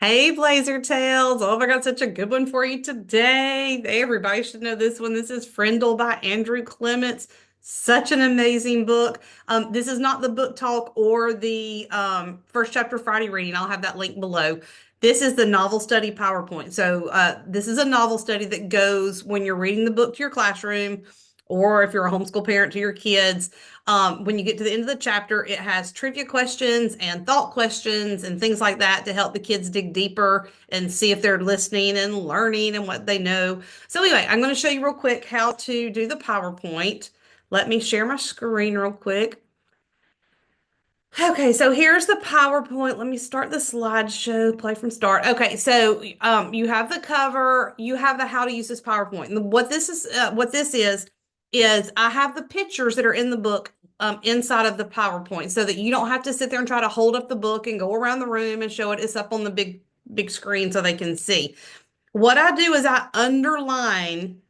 Hey, Blazer Tales. Oh my God, such a good one for you today. Hey, everybody should know this one. This is Frindle by Andrew Clements. Such an amazing book. This is not the book talk or the first chapter Friday reading. I'll have that link below. This is the novel study PowerPoint. So this is a novel study that goes when you're reading the book to your classroom, or if you're a homeschool parent to your kids. When you get to the end of the chapter, it has trivia questions and thought questions and things like that to help the kids dig deeper and see if they're listening and learning and what they know. So anyway, I'm going to show you real quick how to do the PowerPoint. Let me share my screen real quick. Okay, so here's the PowerPoint. Let me start the slideshow, play from start. Okay, so you have the cover, you have the how to use this PowerPoint. And what this is I have the pictures that are in the book inside of the PowerPoint so that you don't have to sit there and try to hold up the book and go around the room and show it. It's up on the big screen so they can see. What I do is I underline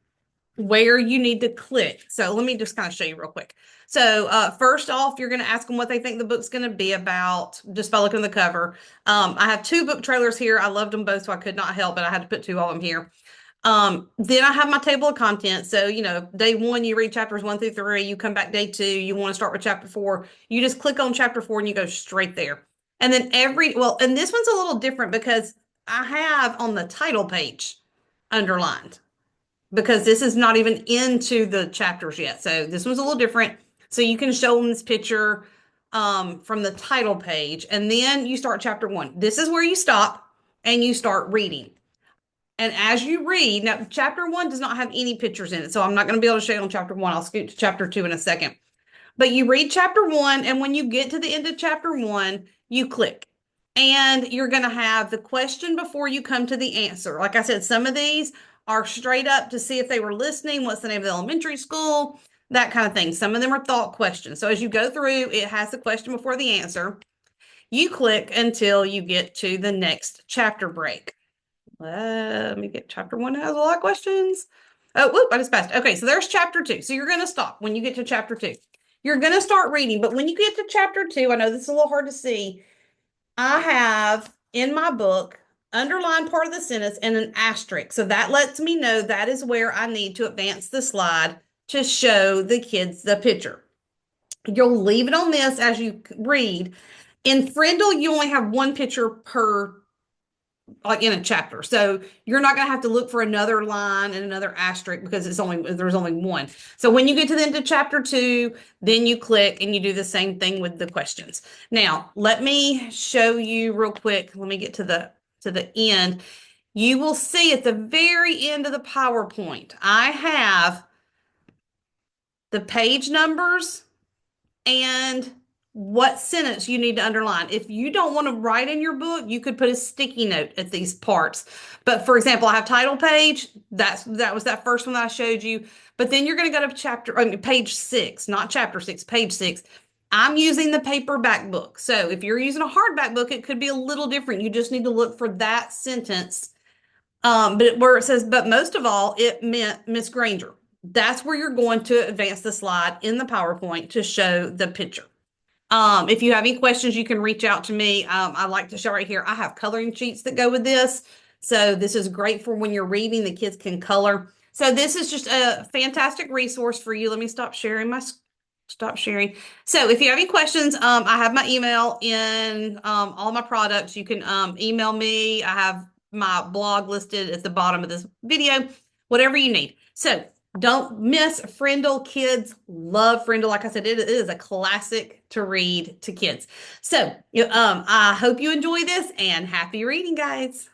where you need to click. So let me just kind of show you real quick. So first off, you're going to ask them what they think the book's going to be about just by looking at the cover. I have two book trailers here. I loved them both, so I could not help it. I had to put two of them here. Then I have my table of contents. So, day one, you read chapters 1 through 3. You come back day 2, you want to start with chapter 4. You just click on chapter 4 and you go straight there. And then and this one's a little different because I have on the title page underlined because this is not even into the chapters yet. So this one's a little different. So you can show them this picture from the title page, and then you start chapter 1. This is where you stop and you start reading. And as you read, now chapter 1 does not have any pictures in it, so I'm not going to be able to show you on chapter 1. I'll scoot to chapter 2 in a second. But you read chapter 1, and when you get to the end of chapter 1, you click. And you're going to have the question before you come to the answer. Like I said, some of these are straight up to see if they were listening, what's the name of the elementary school, that kind of thing. Some of them are thought questions. So as you go through, it has the question before the answer. You click until you get to the next chapter break. Let me get chapter 1 has a lot of questions. Oh, whoop, I just passed. Okay, so there's chapter 2. So you're going to stop when you get to chapter 2. You're going to start reading, but when you get to chapter 2, I know this is a little hard to see. I have in my book underlined part of the sentence and an asterisk. So that lets me know that is where I need to advance the slide to show the kids the picture. You'll leave it on this as you read. In Frindle, you only have one picture per like in a chapter. So you're not going to have to look for another line and another asterisk because there's only one. So when you get to the end of chapter 2, then you click and you do the same thing with the questions. Now, let me show you real quick. Let me get to the end. You will see at the very end of the PowerPoint, I have the page numbers and what sentence you need to underline. If you don't want to write in your book, you could put a sticky note at these parts. But for example, I have title page. That was that first one that I showed you. But then you're going to go to page 6, not chapter 6, page 6. I'm using the paperback book. So if you're using a hardback book, it could be a little different. You just need to look for that sentence. But where it says, but most of all, it meant Miss Granger. That's where you're going to advance the slide in the PowerPoint to show the picture. If you have any questions, you can reach out to me. I like to show right here. I have coloring sheets that go with this. So this is great for when you're reading, the kids can color. So this is just a fantastic resource for you. Let me stop sharing. So if you have any questions, I have my email in all my products. You can email me. I have my blog listed at the bottom of this video, whatever you need. So don't miss Frindle. Kids love Frindle. Like I said, it is a classic to read to kids. So I hope you enjoy this and happy reading, guys.